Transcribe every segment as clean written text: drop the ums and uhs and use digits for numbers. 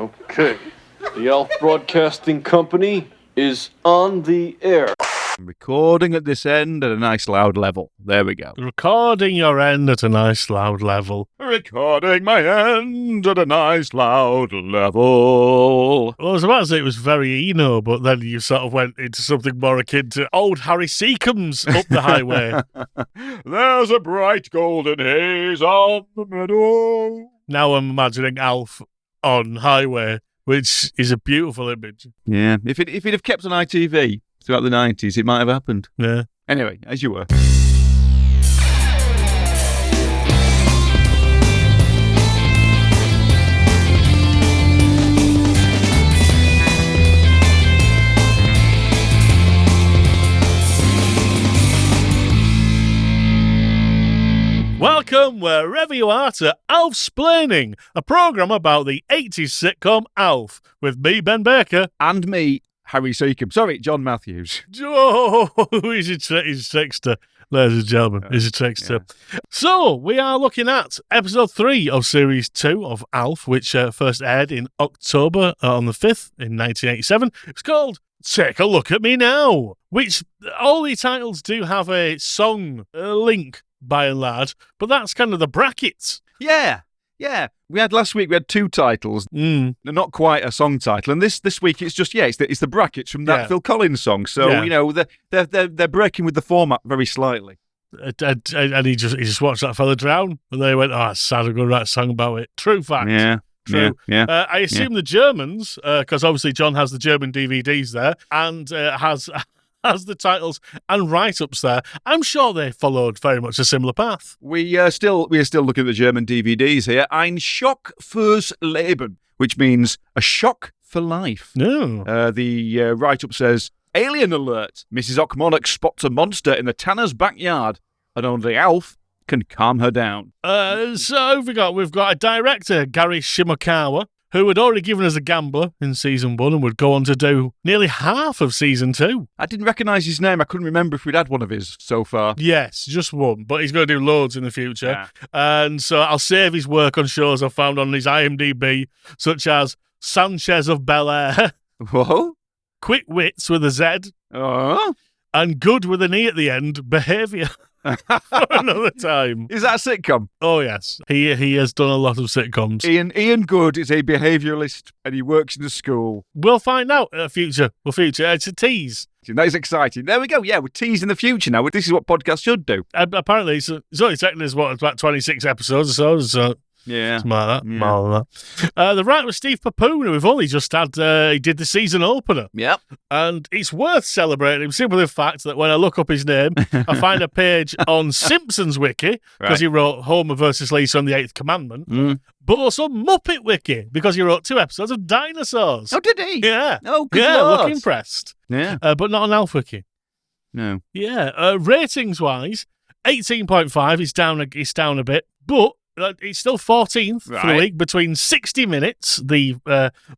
Okay, the ALF Broadcasting Company is on the air. Recording at this end at a nice loud level. There we go. Recording your end at a nice loud level. Recording my end at a nice loud level. Well, I was about to say it was very Eno, but then you sort of went into something more akin to old Harry Seacombe's Up the Highway. There's a bright golden haze on the meadow. Now I'm imagining Alf on Highway, which is a beautiful image. Yeah, if he'd have kept on ITV throughout the 90s, it might have happened. Yeah. Anyway, as you were. Welcome, wherever you are, to Alfsplaining, a programme about the 80s sitcom Alf, with me, Ben Baker. And me, Harry Seacombe. Sorry, John Matthews. Oh, he's a trickster, ladies and gentlemen. He's a trickster. Yeah. So, we are looking at episode 3 of series 2 of Alf, which first aired in October on the 5th in 1987. It's called Take a Look at Me Now, which all the titles do have a song link, by and large, but that's kind of the brackets. Yeah. Last week we had 2 titles, not quite a song title, and this week it's just it's the brackets from that Phil Collins song. So you know they're breaking with the format very slightly. And he just watched that fella drown, and they went, "Oh, it's sad. I'm going to write a song about it." True fact. Yeah. True. Yeah. I assume the Germans, because obviously John has the German DVDs there, and has the titles and write-ups there. I'm sure they followed very much a similar path. We are still looking at the German DVDs here. Ein Schock fürs Leben, which means a shock for life. No. The write-up says, Alien alert! Mrs. Ochmoneks spots a monster in the tanner's backyard, and only Alf can calm her down. So we've got a director, Gary Shimokawa, who had already given us a Gambler in season 1 and would go on to do nearly half of season 2. I didn't recognise his name. I couldn't remember if we'd had one of his so far. Yes, just one, but he's going to do loads in the future. Yeah. And so I'll save his work on shows I've found on his IMDb, such as Sanchez of Bel-Air, Whoa? Quick Wits with a Z, and Good with an E at the end, Behaviour. For another time. Is that a sitcom? Oh, yes. He has done a lot of sitcoms. Ian Good is a behaviouralist and he works in a school. We'll find out future. It's a tease. That is exciting. There we go. Yeah, we're teasing the future now. This is what podcasts should do. Apparently, it's only taken us, about 26 episodes or so. Yeah. Something like that. Yeah. More than that. The writer was Steve Papoon, who we've only just had. He did the season opener. Yep. And it's worth celebrating him simply the fact that when I look up his name, I find a page on Simpsons Wiki, because he wrote Homer versus Lisa on the 8th Commandment, but also Muppet Wiki, because he wrote 2 episodes of Dinosaurs. Oh, did he? Yeah. Oh, good Lord. Look impressed. Yeah. But not on Alf Wiki. No. Yeah. Ratings-wise, 18.5. It's down a bit, but it's still 14th for the week, between 60 Minutes, the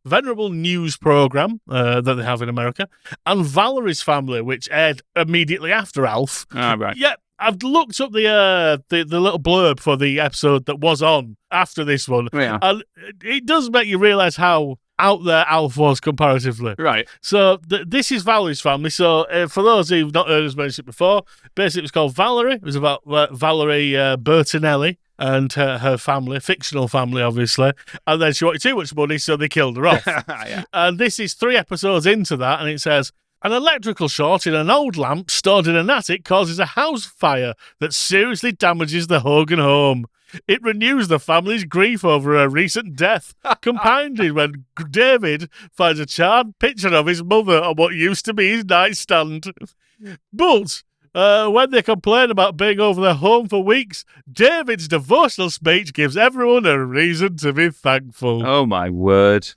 venerable news programme that they have in America, and Valerie's Family, which aired immediately after Alf. Right. Yeah, I've looked up the little blurb for the episode that was on after this one, and it does make you realise how out there Alf was comparatively. Right. So this is Valerie's Family. So for those who've not heard us mention it before, basically it was called Valerie. It was about Valerie Bertinelli and her family, fictional family, obviously. And then she wanted too much money, so they killed her off. Yeah. And this is 3 episodes into that, and it says, an electrical short in an old lamp stored in an attic causes a house fire that seriously damages the Hogan home. It renews the family's grief over a recent death, compounded when David finds a charred picture of his mother on what used to be his nightstand. But when they complain about being over their home for weeks, David's devotional speech gives everyone a reason to be thankful. Oh, my word.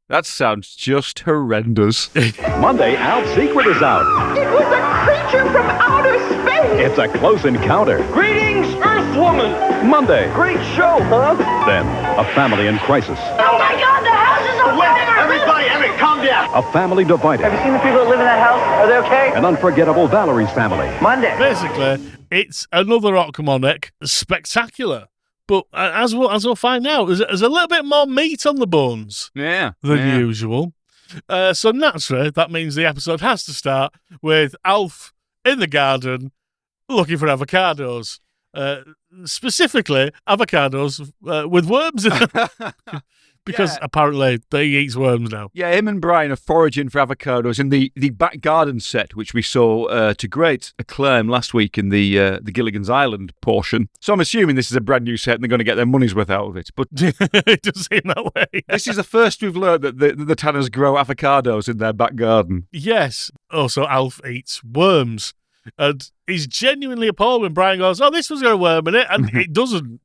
That sounds just horrendous. Monday, Alf's secret is out. It was a creature from outer space. It's a close encounter. Greetings, Earthwoman. Monday. Great show, huh? Then, a family in crisis. Oh my God, the house is on fire. Everybody, calm down. A family divided. Have you seen the people that live in that house? Are they okay? An unforgettable Valerie's Family. Monday. Basically, it's another Ochmonek spectacular. But as we'll find out, there's a little bit more meat on the bones than usual. So naturally, that means the episode has to start with Alf in the garden looking for avocados. Specifically, avocados with worms in them. Because apparently they eats worms now. Yeah, him and Brian are foraging for avocados in the back garden set, which we saw to great acclaim last week in the Gilligan's Island portion. So I'm assuming this is a brand new set and they're going to get their money's worth out of it. But it does seem that way. This is the first we've learned that the Tanners grow avocados in their back garden. Yes. Also, Alf eats worms. And he's genuinely appalled when Brian goes, "Oh, this was got a worm in it," and it doesn't.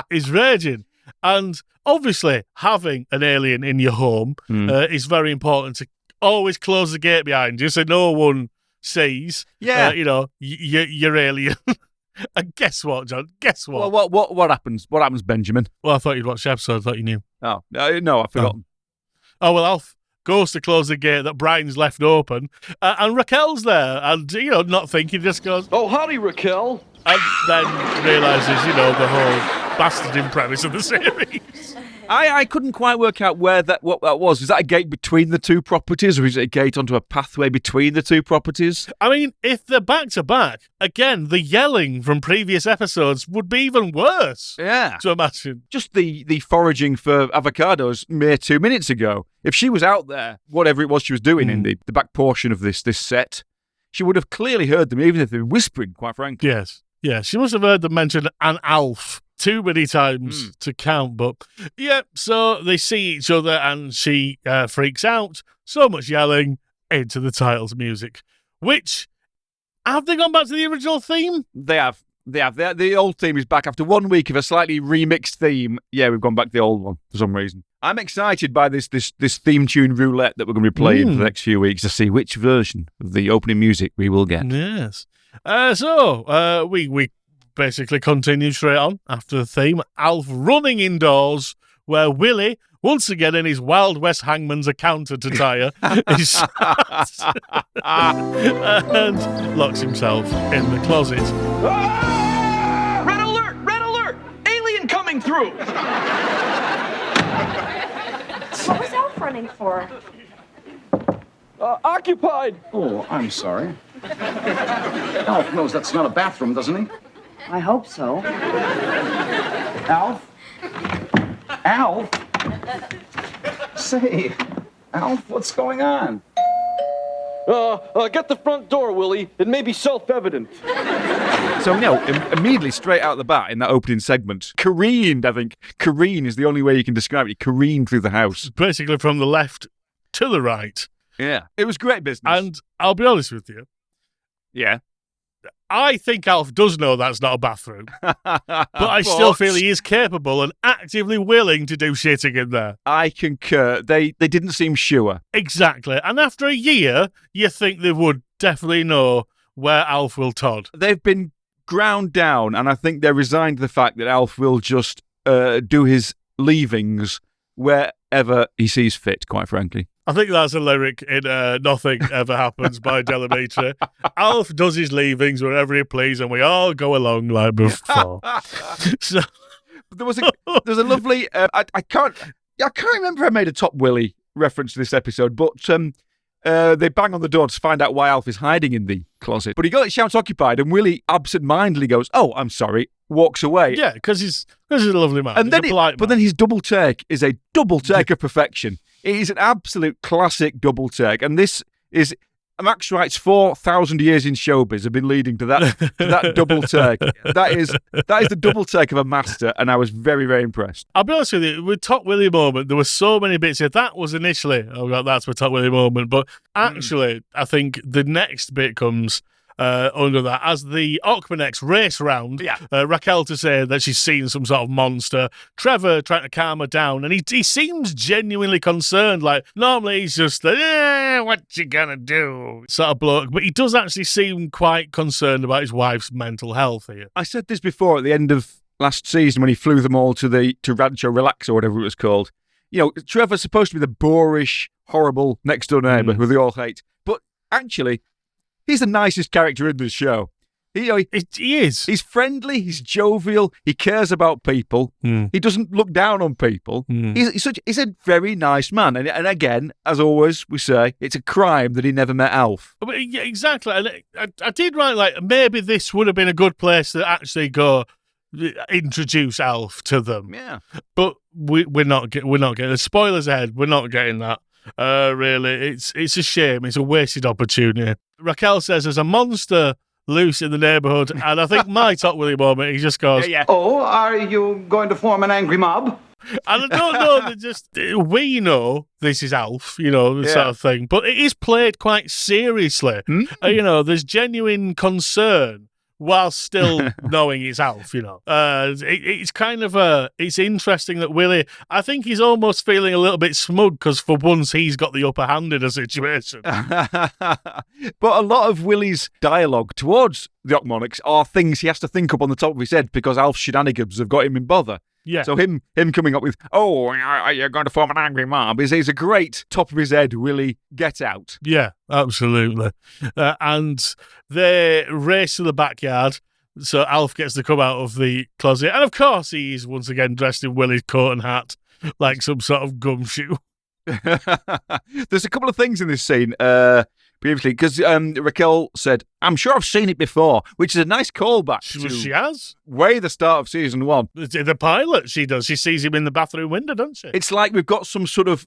He's raging. And obviously, having an alien in your home is very important to always close the gate behind you so no one sees, your alien. And guess what, John? Guess what? Well, what happens? What happens, Benjamin? Well, I thought you'd watched the episode. I thought you knew. Oh, no, I've forgotten. Oh, well, Alf goes to close the gate that Brian's left open, and Raquel's there, and, not thinking, just goes, "Oh, howdy, Raquel." And then realises, the whole bastarding premise of the series. I couldn't quite work out what that was. Is that a gate between the two properties, or is it a gate onto a pathway between the two properties? I mean, if they're back to back, again, the yelling from previous episodes would be even worse. Yeah. To imagine. Just the foraging for avocados mere 2 minutes ago. If she was out there, whatever it was she was doing in the back portion of this set, she would have clearly heard them, even if they were whispering, quite frankly. Yes. Yeah, she must have heard them mention an Alf too many times to count. But, so they see each other and she freaks out. So much yelling into the titles music. Which, have they gone back to the original theme? They have. The old theme is back after 1 week of a slightly remixed theme. Yeah, we've gone back to the old one for some reason. I'm excited by this theme tune roulette that we're going to be playing for the next few weeks to see which version of the opening music we will get. Yes. So we basically continue straight on after the theme. Alf running indoors, where Willie, once again in his Wild West Hangman's accountant attire, is and locks himself in the closet. Ah! Red alert! Red alert! Alien coming through! What was Alf running for? Occupied. Oh, I'm sorry. Alf knows that's not a bathroom, doesn't he? I hope so. Alf? Alf? Say, Alf, what's going on? Get the front door, Willie. It may be self-evident. So, immediately straight out the bat in that opening segment, careened, I think. Careen is the only way you can describe it. He careened through the house. Basically from the left to the right. Yeah. It was great business. And I'll be honest with you. Yeah. I think Alf does know that's not a bathroom. But I still feel he is capable and actively willing to do shitting in there. I concur. They didn't seem sure. Exactly. And after a year, you think they would definitely know where Alf will Todd. They've been ground down, and I think they're resigned to the fact that Alf will just do his leavings wherever he sees fit, quite frankly. I think that's a lyric in Nothing Ever Happens by Delamitri. Alf does his leavings wherever he please, and we all go along like before. So there's a lovely. I can't remember if I made a Top Willie reference to this episode, but they bang on the door to find out why Alf is hiding in the closet. But he shouts occupied, and Willie absent-mindedly goes, "Oh, I'm sorry," walks away. Yeah, because he's a lovely man. And then his double take is a double take of perfection. It is an absolute classic double take, and this is Max Wright's 4,000 years in showbiz have been leading to that double take. That is the double take of a master, and I was very, very impressed. I'll be honest with you, with Top Willie moment, there were so many bits here. That was initially, that's my Top Willie moment, but actually, I think the next bit comes under that as the Ochmoneks race round. Raquel to say that she's seen some sort of monster. Trevor trying to calm her down, and he seems genuinely concerned. Like normally he's just what you gonna do sort of bloke, but he does actually seem quite concerned about his wife's mental health here. I said this before at the end of last season when he flew them all to Rancho Relax or whatever it was called. Trevor's supposed to be the boorish, horrible next door neighbour who they all hate, but actually, he's the nicest character in this show. He is. He's friendly. He's jovial. He cares about people. He doesn't look down on people. He's a very nice man. And again, as always, we say it's a crime that he never met Alf. Yeah, exactly. And I did write like maybe this would have been a good place to actually go introduce Alf to them. Yeah, but we're not getting spoilers ahead. We're not getting that. Really, it's a shame. It's a wasted opportunity. Raquel says there's a monster loose in the neighbourhood, and I think my top Willie moment, he just goes, Oh, are you going to form an angry mob? and I don't know, we know this is Alf, the sort of thing, but it is played quite seriously. There's genuine concern while still knowing it's Alf, It's kind of it's interesting that Willie, I think he's almost feeling a little bit smug because for once he's got the upper hand in a situation. But a lot of Willie's dialogue towards the Ochmoneks are things he has to think up on the top of his head because Alf's shenanigans have got him in bother. Yeah. So him coming up with, you're going to form an angry mob is a great top of his head, Willie, get out. Yeah, absolutely. And they race to the backyard. So Alf gets to come out of the closet. And of course, he's once again dressed in Willie's coat and hat, like some sort of gumshoe. There's a couple of things in this scene previously, because Raquel said, I'm sure I've seen it before, which is a nice callback to She has. way the start of season 1. The pilot, she does. She sees him in the bathroom window, doesn't she? It's like we've got some sort of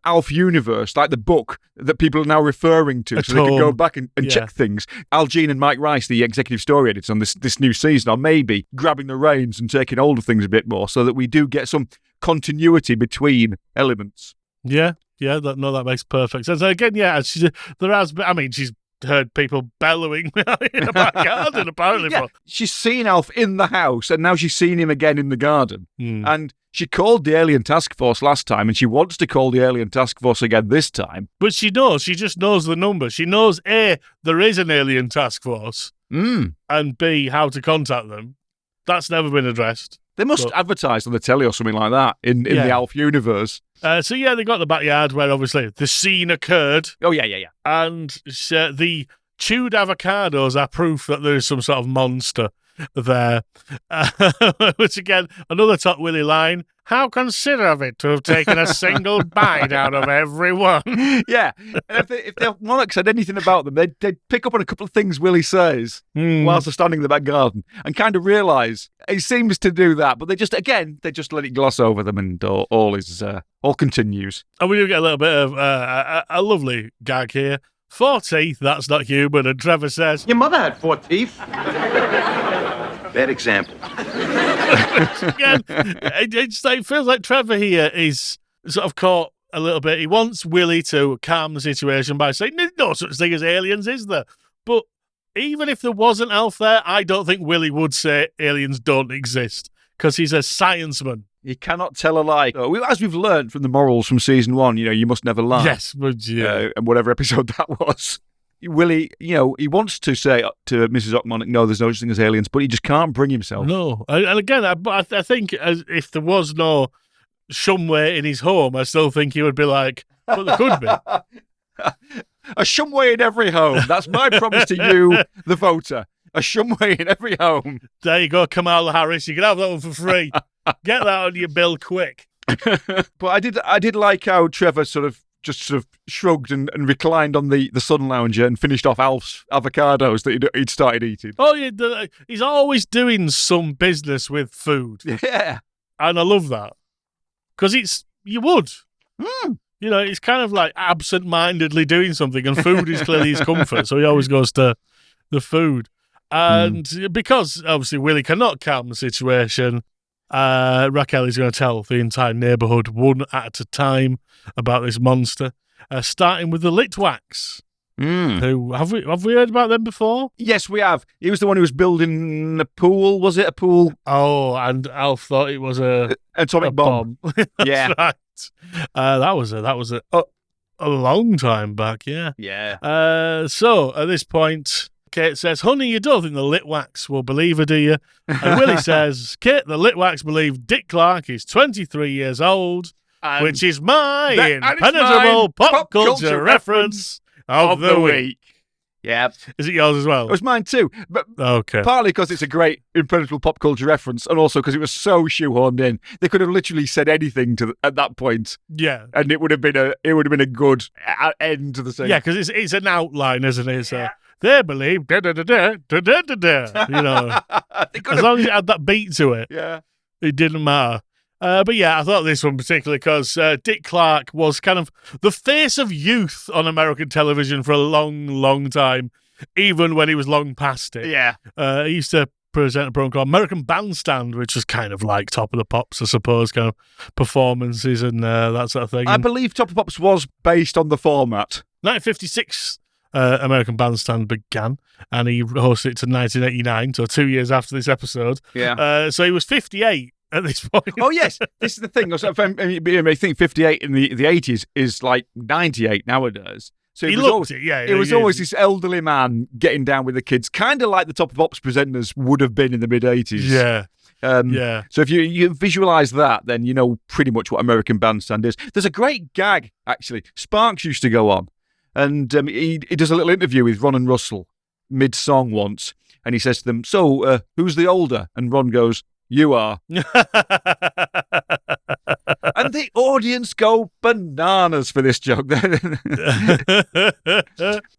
Alf universe, like the book that people are now referring to, so they can go back and check things. Al Jean and Mike Rice, the executive story editors on this new season, are maybe grabbing the reins and taking hold of things a bit more so that we do get some continuity between elements. Yeah, that makes perfect sense. And again, she's heard people bellowing in the back garden, apparently. Yeah, she's seen Alf in the house, and now she's seen him again in the garden. And she called the Alien Task Force last time, and she wants to call the Alien Task Force again this time. But she just knows the number. She knows, A, there is an Alien Task Force, and B, how to contact them. That's never been addressed. They must advertise on the telly or something like that in the Alf universe. They got the backyard where obviously the scene occurred. Oh, yeah. And the chewed avocados are proof that there is some sort of monster there. Which again, another top Willie line. How considerate to have taken a single bite out of everyone. Yeah. And if the Ochmoneks had anything about them, they'd pick up on a couple of things Willie says whilst they're standing in the back garden and kind of realise he seems to do that, but they just let it gloss over them and all continues. And we do get a little bit of a lovely gag here. 4 teeth, that's not human. And Trevor says, Your mother had 4 teeth. Bad example. again, it feels like Trevor here is sort of caught a little bit. He wants Willie to calm the situation by saying, there's no such thing as aliens, is there? But even if there wasn't Alf there, I don't think Willie would say aliens don't exist because he's a scienceman. You cannot tell a lie. As we've learned from the morals from season 1, you must never lie. Yes, but and whatever episode that was. Willie, he wants to say to Mrs. Ochmonek, no, there's no such thing as aliens, but he just can't bring himself. No. And again, I think if there was no Shumway in his home, I still think he would be like, well, there could be. A Shumway in every home. That's my promise to you, the voter. A Shumway in every home. There you go, Kamala Harris. You can have that one for free. Get that on your bill quick. But I did like how Trevor sort of shrugged and reclined on the sun lounger and finished off Alf's avocados that he'd started eating. Oh, yeah, he's always doing some business with food. Yeah. And I love that. Because you would. It's kind of like absent-mindedly doing something, and food is clearly his comfort, so he always goes to the food. And because, obviously, Willie cannot calm the situation, Raquel is going to tell the entire neighbourhood one at a time about this monster, starting with the Litwax. Who have we heard about them before? Yes, we have. He was the one who was building a pool. Was it a pool? Oh, and Alf thought it was an atomic bomb. That's right. That was a long time back. Yeah. Yeah. So at this point, Kate says, honey, you don't think the Litwax will believe her, do you? And Willie says, Kate, the Litwax believe Dick Clark is 23 years old, which is my impenetrable pop culture reference of the week. Yeah. Is it yours as well? It was mine too. But Okay. partly because it's a great impenetrable pop culture reference, and also because it was so shoehorned in. They could have literally said anything at that point, Yeah. and it would have been a good end to the thing. Yeah, because it's an outline, isn't it? So they believe da-da-da-da, you know. As long as it had that beat to it, it didn't matter. But yeah, I thought this one particularly because Dick Clark was kind of the face of youth on American television for a long, long time, even when he was long past it. Yeah. He used to present a program called American Bandstand, which was kind of like Top of the Pops, I suppose, kind of performances and that sort of thing. I believe Top of Pops was based on the format. 1956, American Bandstand began, and he hosted it to 1989, so 2 years after this episode. Yeah. So he was 58 at this point. Oh, yes. This is the thing. I think 58 in the 80s is like 98 nowadays. So He looked it, yeah. It was he always is. this elderly man getting down with the kids, kind of like the Top of Pops presenters would have been in the mid-80s. Yeah. Yeah. So if you visualise that, then you know pretty much what American Bandstand is. There's a great gag, actually. Sparks used to go on, and he does a little interview with Ron and Russell mid-song once, and he says to them, so who's the older? And Ron goes, you are. And the audience go bananas for this joke.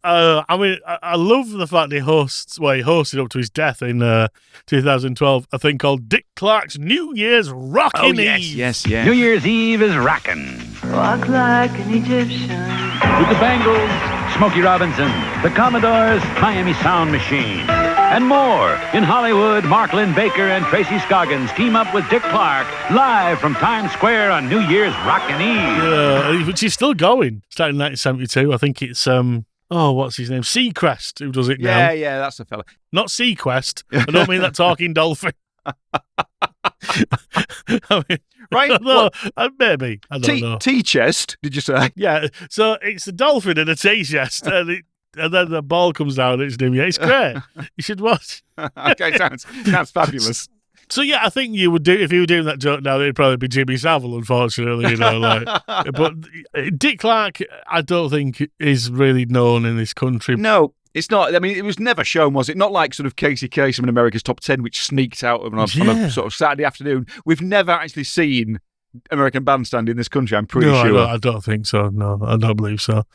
I mean, I love the fact he hosted up to his death in 2012 a thing called Dick Clark's New Year's Rockin' Eve. Yes. New Year's Eve is rockin'. Walk like an Egyptian. With the Bangles, Smokey Robinson, the Commodores, Miami Sound Machine, and more. In Hollywood, Mark Lynn Baker and Tracy Scoggins team up with Dick Clark live from Times Square on New Year's Rockin' Eve. Yeah, which is still going. Starting in 1972. I think it's, what's his name? Seacrest who does it now. Yeah, that's the fella. Not Sequest. I don't mean that talking dolphin. I mean, Right? No, maybe. I don't know. T-chest, did you say? Yeah, so it's the dolphin in a T-chest, and then the ball comes down. It's him. Yeah, it's great. You should watch. Okay, sounds fabulous. So yeah, I think you would do if you were doing that joke now. It'd probably be Jimmy Savile, unfortunately. You know, but Dick Clark, I don't think is really known in this country. No, it's not. I mean, it was never shown, was it? Not like sort of Casey Kasem in America's Top 10, which sneaked out on a sort of Saturday afternoon. We've never actually seen American Bandstand in this country, I'm pretty sure. I don't think so. No, I don't believe so.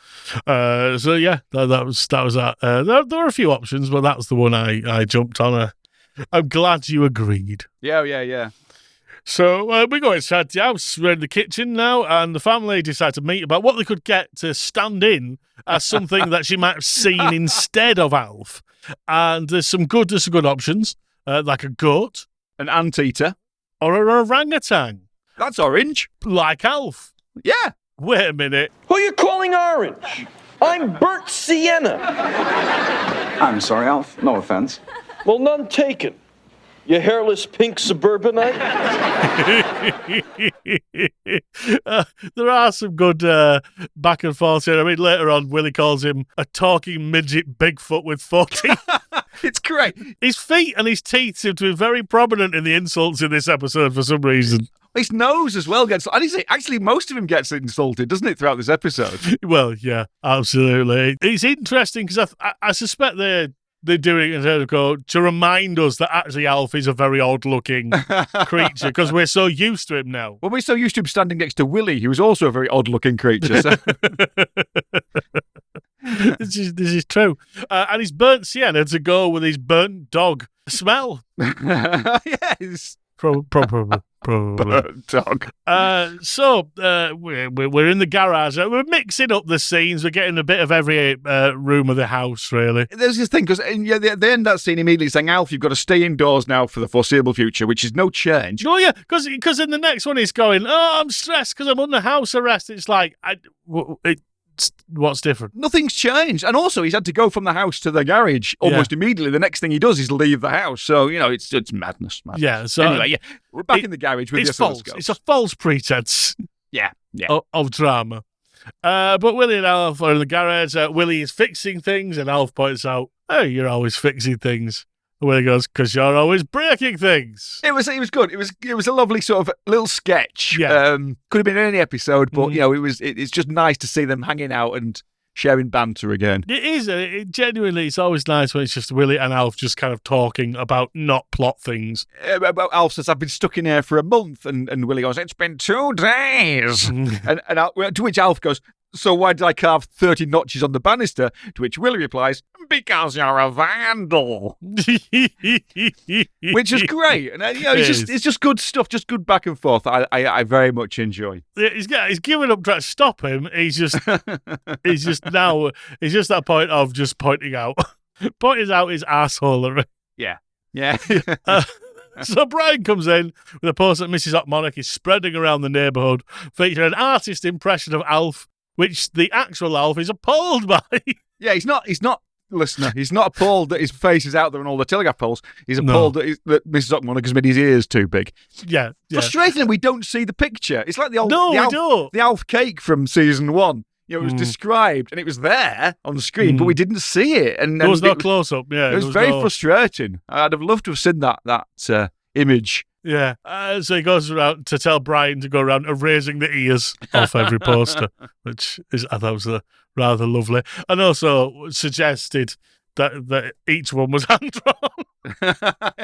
So yeah, that was that. There were a few options, but that's the one I jumped on. I'm glad you agreed. Yeah. So we go inside the house. We're in the kitchen now, and the family decide to meet about what they could get to stand in as something that she might have seen instead of Alf. And there's some good options, like a goat, an anteater, or an orangutan. That's orange. Like Alf. Yeah. Wait a minute. Who you calling orange? I'm burnt sienna. I'm sorry, Alf. No offense. Well, none taken. You hairless pink suburbanite. There are some good back and forth here. I mean, later on, Willie calls him a talking midget Bigfoot with 40. It's great. His feet and his teeth seem to be very prominent in the insults in this episode for some reason. His nose as well gets... Actually, most of him gets insulted, doesn't it, throughout this episode? Well, yeah, absolutely. It's interesting because I suspect they're doing it to remind us that actually Alf is a very odd-looking creature because we're so used to him now. Well, we're so used to him standing next to Willie, who was also a very odd-looking creature. So. This is true. And he's burnt sienna to go with his burnt dog smell. Yes. Probably. Dog. So we're in the garage. We're mixing up the scenes. We're getting a bit of every room of the house, really. There's this thing, because they end that scene immediately saying, Alf, you've got to stay indoors now for the foreseeable future, which is no change. Oh, yeah, because in the next one he's going, I'm stressed because I'm under house arrest. It's like, what's different? Nothing's changed. And also, he's had to go from the house to the garage almost immediately. The next thing he does is leave the house. So, it's madness. Yeah, so... Anyway, we're back in the garage with it's false. It's a false pretense. Yeah. Of drama. But Willie and Alf are in the garage. Willie is fixing things, and Alf points out, "Hey, you're always fixing things." And Willie goes, "Because you're always breaking things." It was good. It was a lovely sort of little sketch. Yeah. Could have been in any episode, but it's just nice to see them hanging out and sharing banter again. It is. Genuinely, it's always nice when it's just Willie and Alf just kind of talking about not plot things. Alf says, I've been stuck in here for a month. And Willie goes, it's been 2 days. and to which Alf goes, so why did I carve 30 notches on the banister? To which Willie replies, because you're a vandal. Which is great. And it's just good stuff, just good back and forth. I very much enjoy. He's giving up trying to stop him. He's just that point of just pointing out his assholery. Yeah. Yeah. So Brian comes in with a post that Mrs. Ochmoneks is spreading around the neighbourhood, featuring an artist impression of Alf, which the actual Alf is appalled by. Yeah, he's not, listener, he's not appalled that his face is out there on all the telegraph poles. He's appalled that Mrs. Ochmoneks has made his ears too big. Yeah. Frustrating, we don't see the picture. It's like the Alf cake from season 1. You know, it was described and it was there on the screen, but we didn't see it. And there was no close-up. Yeah, it was very frustrating. I'd have loved to have seen that image. Yeah. So he goes around to tell Brian to go around erasing the ears off every poster, which I thought was rather lovely. And also suggested that each one was hand-drawn.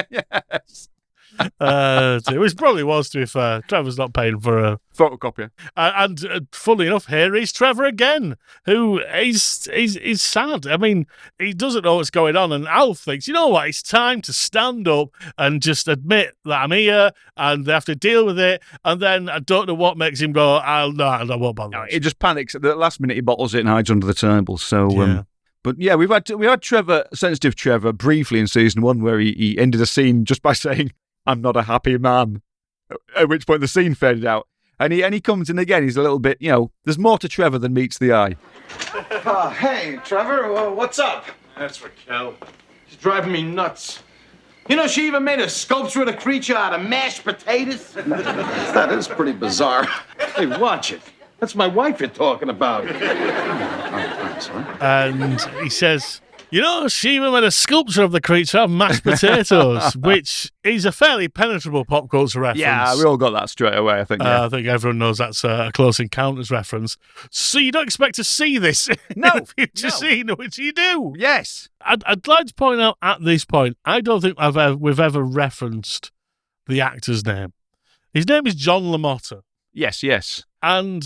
Yes. Which probably was, to be fair. Trevor's not paying for a photocopier. And funnily enough, here is Trevor again, who is sad. I mean, he doesn't know what's going on, and Alf thinks, you know what, it's time to stand up and just admit that I'm here, and they have to deal with it. And then I don't know what makes him go, I won't bother. No, he just panics at the last minute. He bottles it and hides under the table. So. But yeah, we had Trevor, sensitive Trevor, briefly in season 1, where he ended a scene just by saying, I'm not a happy man. At which point the scene faded out. And he comes in again. He's a little bit, there's more to Trevor than meets the eye. Hey, Trevor, what's up? That's Raquel. She's driving me nuts. You know, she even made a sculpture of the creature out of mashed potatoes. That is pretty bizarre. Hey, watch it. That's my wife you're talking about. I'm sorry. And he says, you know, she even made a sculpture of the creature out of mashed potatoes, which is a fairly penetrable pop culture reference. Yeah, we all got that straight away, I think. Yeah. I think everyone knows that's a Close Encounters reference. So you don't expect to see this in a future scene, which you do. Yes. I'd like to point out at this point, I don't think we've ever referenced the actor's name. His name is John LaMotta. Yes. And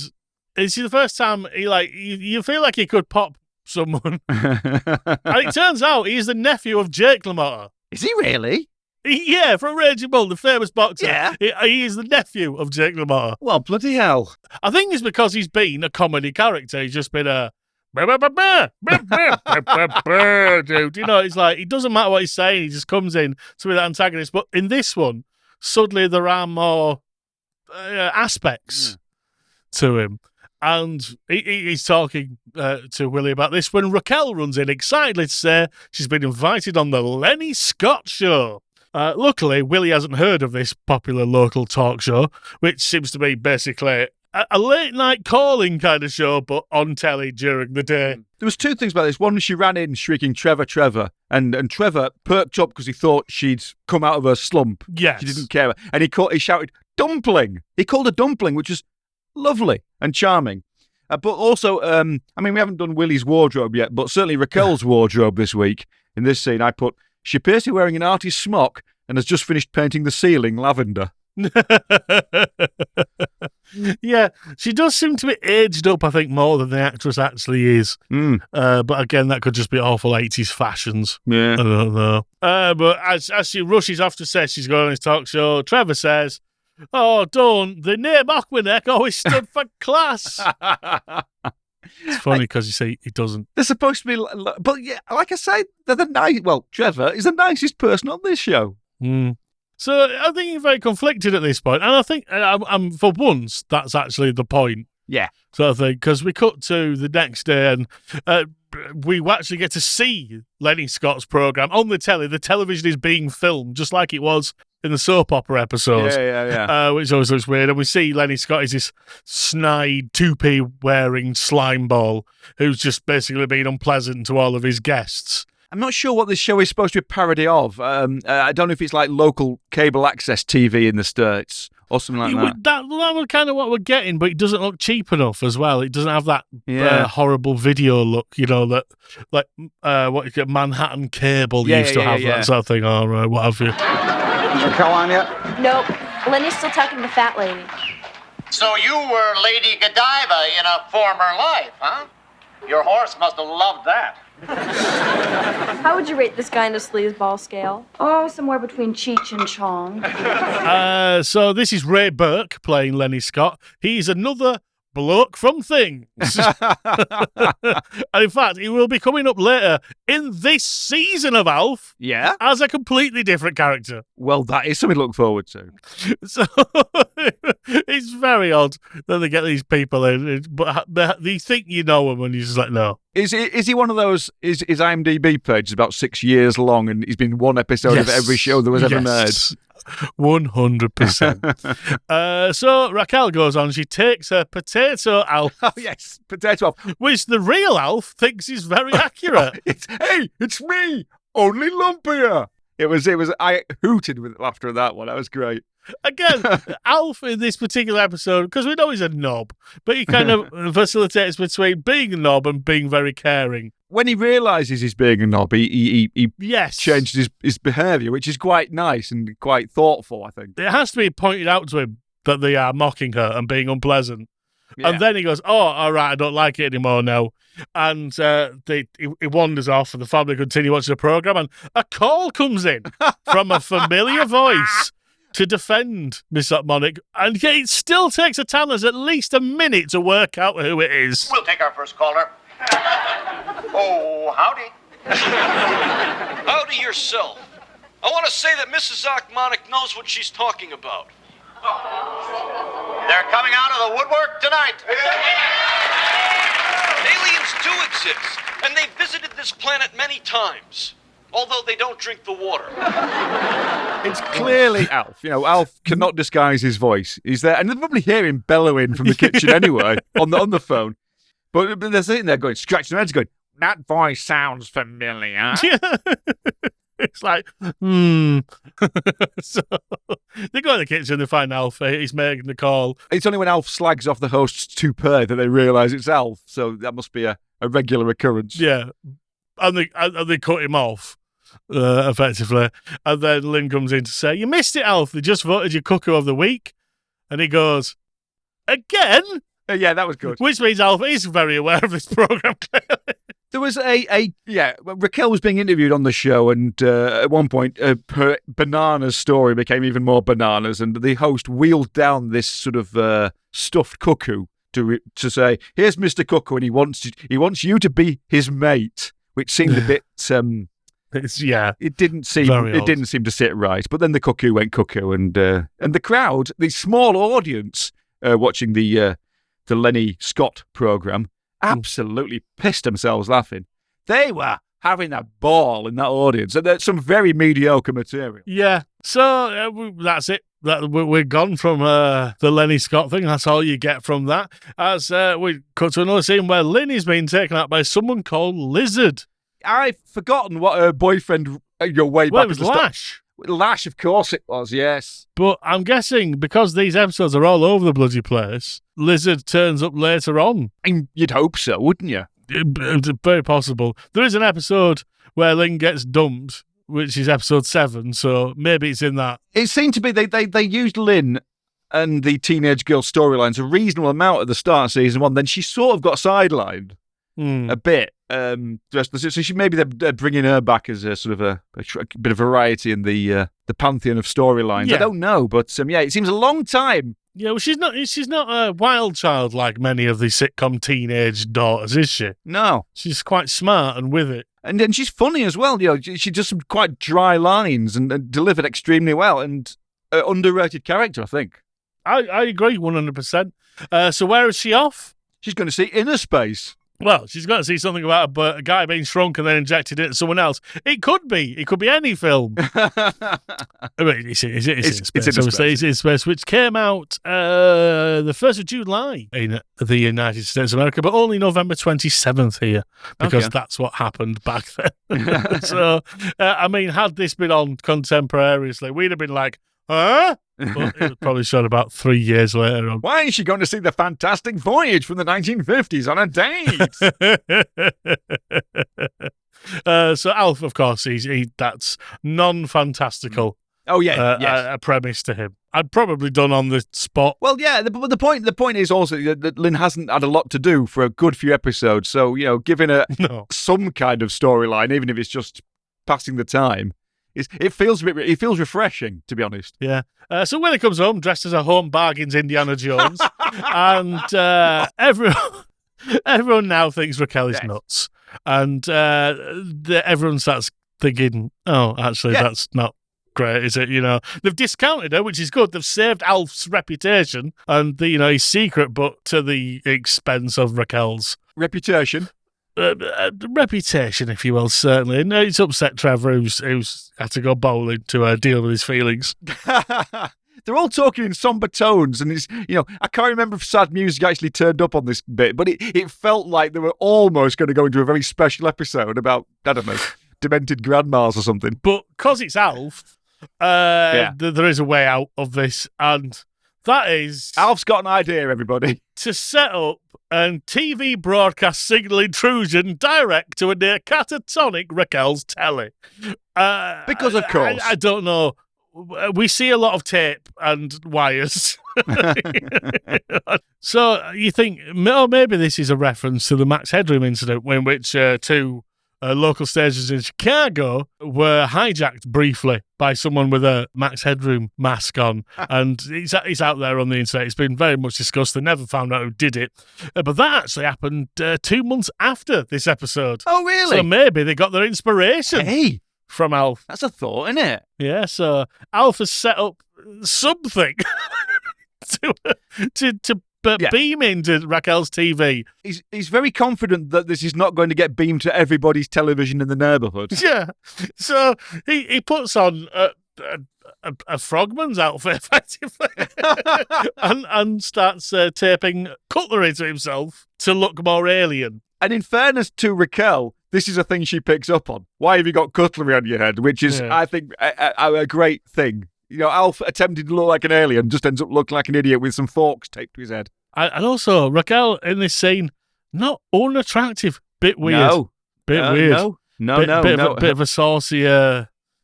it's the first time you feel like he could pop someone. And it turns out he's the nephew of Jake LaMotta. Is he really? Yeah, from Raging Bull, the famous boxer. Yeah. He is the nephew of Jake LaMotta. Well, bloody hell. I think it's because he's been a comedy character. He's just been a dude. You know, it's like, it doesn't matter what he's saying. He just comes in to be the antagonist. But in this one, suddenly there are more aspects to him. And he's talking to Willie about this when Raquel runs in excitedly to say she's been invited on the Lenny Scott show. Luckily, Willie hasn't heard of this popular local talk show, which seems to be basically a late-night calling kind of show, but on telly during the day. There was 2 things about this. One, she ran in shrieking, Trevor, Trevor. And Trevor perked up because he thought she'd come out of her slump. Yes. She didn't care. And he shouted, dumpling. He called her dumpling, which was lovely and charming. But also, we haven't done Willie's wardrobe yet, but certainly Raquel's wardrobe this week. In this scene, I put, she appears to be wearing an artist's smock and has just finished painting the ceiling lavender. Yeah, she does seem to be aged up, I think, more than the actress actually is. But again, that could just be awful 80s fashions. Yeah. I don't know. But as she rushes off to say she's going on this talk show, Trevor says, oh, don't. The name Ochmoneks always stood for class. It's funny because you say he doesn't. They're supposed to be, but yeah, like I say, they're the nice. Well, Trevor is the nicest person on this show. So I think he's very conflicted at this point, and I think I'm for once that's actually the point. Yeah. So I think because we cut to the next day and we actually get to see Lenny Scott's program on the telly. The television is being filmed just like it was in the soap opera episodes. Yeah. Which always looks weird. And we see Lenny Scott is this snide, toupee-wearing slime ball who's just basically been unpleasant to all of his guests. I'm not sure what this show is supposed to be a parody of. I don't know if it's like local cable access TV in the States or something like that. That was kind of what we're getting, but it doesn't look cheap enough as well. It doesn't have that horrible video look, that like what you get Manhattan Cable used to have that sort of thing, or what have you. Is Raquel on yet? Nope. Lenny's still talking to the fat lady. So you were Lady Godiva in a former life, huh? Your horse must have loved that. How would you rate this guy on a sleazeball scale? Oh, somewhere between Cheech and Chong. So this is Ray Burke playing Lenny Scott. He's another bloke from Things. And in fact, he will be coming up later in this season of ALF as a completely different character. Well, that is something to look forward to. So it's very odd that they get these people in, but they think you know them and you're just like, no. Is he one of those, his IMDb page is about 6 years long and he's been one episode of every show that was ever made? 100%. So Raquel goes on. She takes her potato Alf. Oh yes, potato Alf, which the real Alf thinks is very accurate. It's me, only lumpier. It was. I hooted with laughter at that one. That was great. Again, Alf in this particular episode, because we know he's a knob, but he kind of facilitates between being a knob and being very caring. When he realises he's being a knob, he changes his behaviour, which is quite nice and quite thoughtful, I think. It has to be pointed out to him that they are mocking her and being unpleasant. Yeah. And then he goes, oh, all right, I don't like it anymore now. And he wanders off and the family continue watching the programme and a call comes in from a familiar voice to defend Miss Ochmoneks, and yet it still takes the Tanners at least a minute to work out who it is. We'll take our first caller. Oh, howdy. Howdy yourself. I want to say that Mrs. Ochmoneks knows what she's talking about. They're coming out of the woodwork tonight. Aliens do exist, and they've visited this planet many times. Although they don't drink the water. It's clearly Alf. Alf cannot disguise his voice. He's there, and they'll probably hear him bellowing from the kitchen anyway on the phone. But they're sitting there going, scratching their heads, going, "That voice sounds familiar." It's like, So they go in the kitchen, they find Alf. He's making the call. It's only when Alf slags off the host's toupee that they realise it's Alf. So that must be a regular occurrence. Yeah, and they cut him off. Effectively. And then Lynn comes in to say, you missed it, Alf. They just voted you Cuckoo of the Week. And he goes, again? Yeah, that was good. Which means Alf is very aware of this programme, clearly. There was Raquel was being interviewed on the show, and at one point, her bananas story became even more bananas, and the host wheeled down this sort of stuffed cuckoo to say, here's Mr. Cuckoo, and he wants you to be his mate, which seemed a bit... It didn't seem to sit right. But then the cuckoo went cuckoo, and the crowd, the small audience watching the Lenny Scott program, absolutely pissed themselves laughing. They were having a ball in that audience, and there's some very mediocre material. Yeah, so that's it. We're gone from the Lenny Scott thing. That's all you get from that. As we cut to another scene where Lenny's been taken out by someone called Lizard. I've forgotten what her boyfriend way back. It was Lash. Lash, of course it was, yes. But I'm guessing because these episodes are all over the bloody place, Lizard turns up later on. And you'd hope so, wouldn't you? It's very possible. There is an episode where Lynn gets dumped, which is episode 7, so maybe it's in that. It seemed to be they used Lynn and the teenage girl storylines a reasonable amount at the start of season 1, then she sort of got sidelined a bit. So she maybe they're bringing her back as a sort of a bit of variety in the pantheon of storylines. Yeah. I don't know, but it seems a long time. Yeah, well, she's not a wild child like many of the sitcom teenage daughters, is she? No, she's quite smart and with it, and then she's funny as well. She does some quite dry lines and delivered extremely well, and underrated character, I think. I agree 100%. So where is she off? She's going to see Inner Space. Well, she's going to see something about a guy being shrunk and then injected into someone else. It could be any film. I mean, it's in space, which came out the 1st of July in the United States of America, but only November 27th here, because that's what happened back then. So, I mean, had this been on contemporaneously, we'd have been like, huh? But it was probably shown about 3 years later on. Why is she going to see the Fantastic Voyage from the 1950s on a date? So Alf, of course, that's non-fantastical. Oh yeah, yes. A premise to him. I'd probably done on the spot. Well, yeah. But the point is also that Lynn hasn't had a lot to do for a good few episodes. So giving her some kind of storyline, even if it's just passing the time, it feels refreshing, to be honest. Yeah. So when he comes home dressed as a home bargains Indiana Jones, and everyone now thinks Raquel is nuts, and everyone starts thinking, oh, actually, that's not great, is it? They've discounted her, which is good. They've saved Alf's reputation and his secret, but to the expense of Raquel's reputation. Reputation, if you will, certainly. No, it's upset Trevor, who's had to go bowling to deal with his feelings. They're all talking in somber tones, and it's I can't remember if sad music actually turned up on this bit, but it felt like they were almost going to go into a very special episode about, I don't know, demented grandmas or something. But because it's Alf, there is a way out of this, and that is... Alf's got an idea, everybody. To set up a TV broadcast signal intrusion direct to a near catatonic Raquel's telly. Because, of course. I don't know. We see a lot of tape and wires. So you think, maybe this is a reference to the Max Headroom incident, in which two local stations in Chicago were hijacked briefly by someone with a Max Headroom mask on. And it's out there on the internet. It's been very much discussed. They never found out who did it. But that actually happened 2 months after this episode. Oh, really? So maybe they got their inspiration from Alf. That's a thought, isn't it? Yeah, so Alf has set up something to beam into Raquel's TV. He's very confident that this is not going to get beamed to everybody's television in the neighbourhood. Yeah, so he puts on a frogman's outfit, effectively, and starts taping cutlery to himself to look more alien. And in fairness to Raquel, this is a thing she picks up on. Why have you got cutlery on your head? Which is, I think, a great thing. Alf attempting to look like an alien just ends up looking like an idiot with some forks taped to his head. And also, Raquel in this scene, not unattractive. Bit weird. No. Bit weird. No. Bit of a saucy...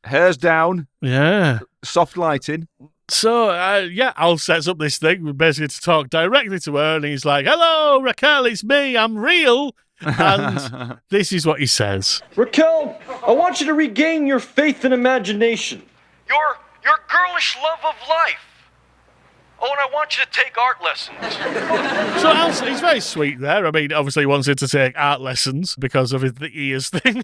hair's down. Yeah. Soft lighting. So, Alf sets up this thing basically to talk directly to her, and he's like, "Hello, Raquel, it's me, I'm real." And this is what he says. Raquel, I want you to regain your faith and imagination. Your girlish love of life. Oh, and I want you to take art lessons. So Alf, he's very sweet there. I mean, obviously he wants her to take art lessons because of the ears thing.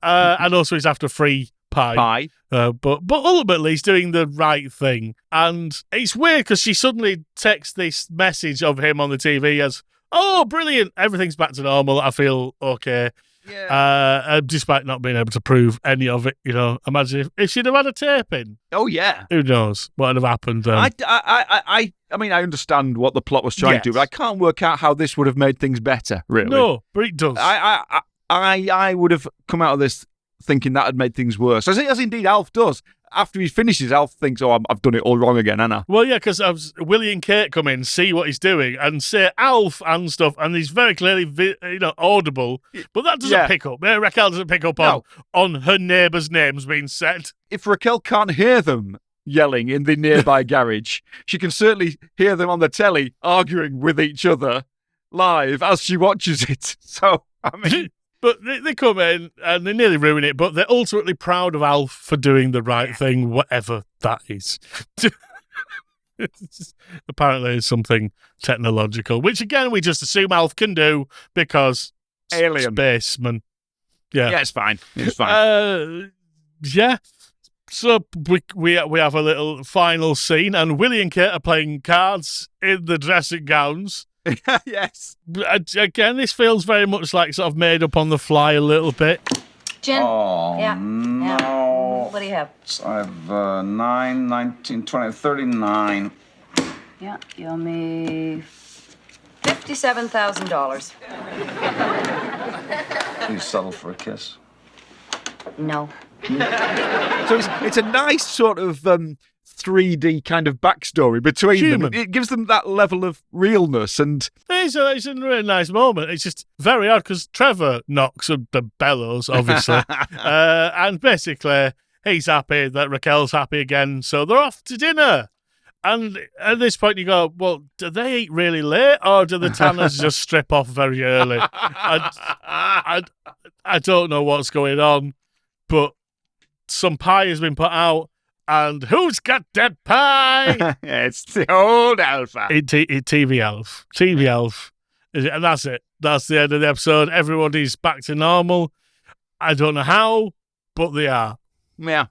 And also he's after free pie. But ultimately he's doing the right thing. And it's weird because she suddenly texts this message of him on the TV as, "Oh, brilliant, everything's back to normal, I feel okay." Yeah. Despite not being able to prove any of it, imagine if she'd have had a tape in. Oh yeah. Who knows what would have happened? I mean, I understand what the plot was trying to do, but I can't work out how this would have made things better. Really? No, but it does. I would have come out of this thinking that had made things worse, as indeed Alf does. After he finishes, Alf thinks, "Oh, I've done it all wrong again, Anna." Well, yeah, because Willie and Kate come in, see what he's doing, and say Alf and stuff, and he's very clearly, audible. But that doesn't pick up. Raquel doesn't pick up on her neighbours' names being said. If Raquel can't hear them yelling in the nearby garage, she can certainly hear them on the telly arguing with each other live as she watches it. So, I mean... But they come in and they nearly ruin it, but they're ultimately proud of Alf for doing the right thing, whatever that is. Apparently it's something technological, which again we just assume Alf can do because alien spaceman. Yeah, it's fine. It's fine. So we have a little final scene, and Willie and Kate are playing cards in the dressing gowns. Yes. Again, this feels very much like sort of made up on the fly a little bit. Gin? Oh, Yeah. no. What do you have? I have 9, 19, 20, 39. Yeah, you owe me... $57,000. You settle for a kiss? No. So it's a nice sort of 3D kind of backstory between them. It gives them that level of realness, and it's a really nice moment. It's just very odd because Trevor knocks the bellows, obviously, and basically he's happy that Raquel's happy again, so they're off to dinner. And at this point, you go, well, do they eat really late, or do the Tanners just strip off very early? I don't know what's going on, but some pie has been put out, and who's got that pie? It's the old Alpha. TV Elf. TV Elf. And that's it. That's the end of the episode. Everybody's back to normal. I don't know how, but they are. Yeah.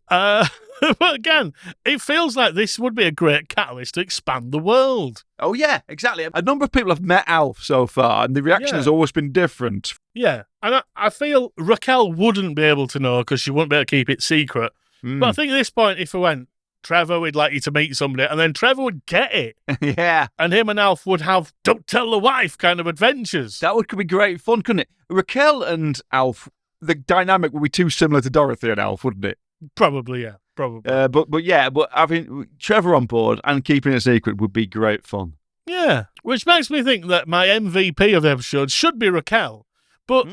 But again, it feels like this would be a great catalyst to expand the world. Oh, yeah, exactly. A number of people have met Alf so far, and the reaction has always been different. Yeah, and I feel Raquel wouldn't be able to know because she wouldn't be able to keep it secret. But I think at this point, if I went, Trevor, we'd like you to meet somebody, and then Trevor would get it. Yeah. And him and Alf would have don't tell the wife kind of adventures. That could be great fun, couldn't it? Raquel and Alf, the dynamic would be too similar to Dorothy and Alf, wouldn't it? Probably, yeah. Probably. But having Trevor on board and keeping it a secret would be great fun. Yeah, which makes me think that my MVP of the episode should be Raquel, but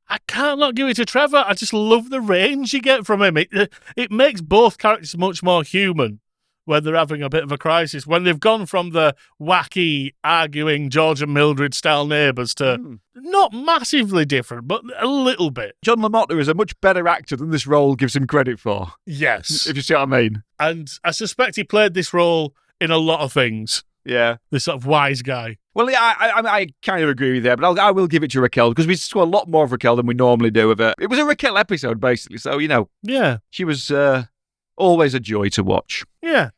I can't not give it to Trevor. I just love the range you get from him. It makes both characters much more human when they're having a bit of a crisis, when they've gone from the wacky, arguing George and Mildred style neighbours to not massively different, but a little bit. John LaMotta is a much better actor than this role gives him credit for. Yes. If you see what I mean. And I suspect he played this role in a lot of things. Yeah. This sort of wise guy. Well, yeah, I kind of agree with you there, but I will give it to Raquel because we saw a lot more of Raquel than we normally do of her. It was a Raquel episode, basically, so, Yeah. She was always a joy to watch. Yeah.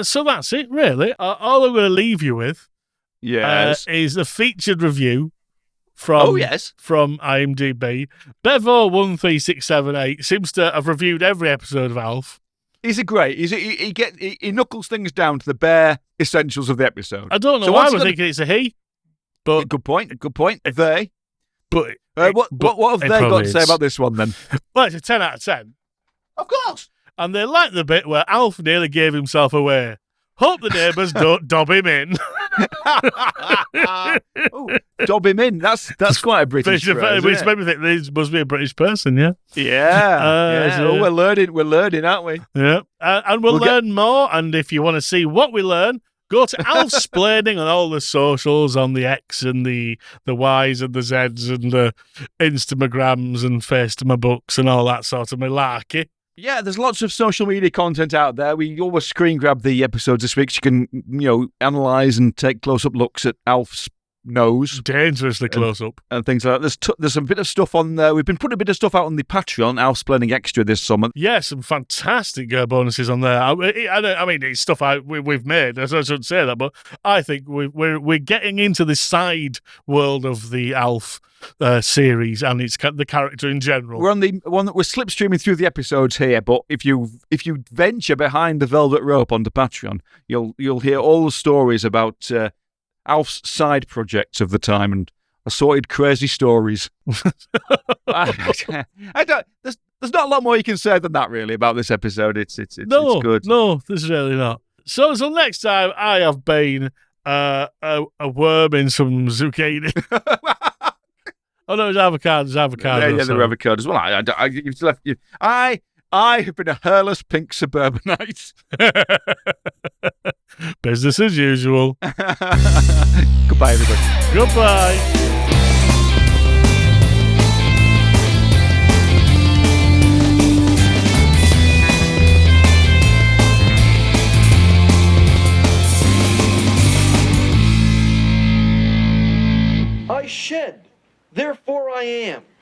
So that's it, really. All I'm going to leave you with is a featured review from IMDb. Bevo13678 seems to have reviewed every episode of Alf. He's a great. He knuckles things down to the bare essentials of the episode. I don't know why we're thinking it's a he, but good point. They. But what have they got to say about this one then? Well, it's a 10 out of 10. Of course. And they like the bit where Alf nearly gave himself away. Hope the neighbours don't dob him in. Dob him in. That's quite a British phrase, which made me think this must be a British person, yeah? Yeah. So, we're learning, aren't we? Yeah. And we'll learn more. And if you want to see what we learn, go to Alfsplaining on all the socials, on the X and the Ys and the Zs and the Instagrams and Facetime-books and all that sort of malarkey. Yeah, there's lots of social media content out there. We always screen grab the episodes this week so you can, analyse and take close-up looks at Alf's nose. Dangerously close-up. And things like that. There's some bit of stuff on there. We've been putting a bit of stuff out on the Patreon, Alfsplaining Extra this summer. Yeah, some fantastic bonuses on there. I mean, it's stuff we've made. I shouldn't say that, but I think we're getting into the side world of the Alf series, and it's the character in general. We're on the one that we're slipstreaming through the episodes here, but if you venture behind the velvet rope onto Patreon, you'll hear all the stories about Alf's side projects of the time and assorted crazy stories. I don't. There's not a lot more you can say than that really about this episode. It's good. No, there's really not. So next time I have been a worm in some zucchini. Oh no, it's avocado. Yeah, they're avocados. Well, I have been a hairless pink suburbanite. Business as usual. Goodbye, everybody. Goodbye. I shed, therefore I am.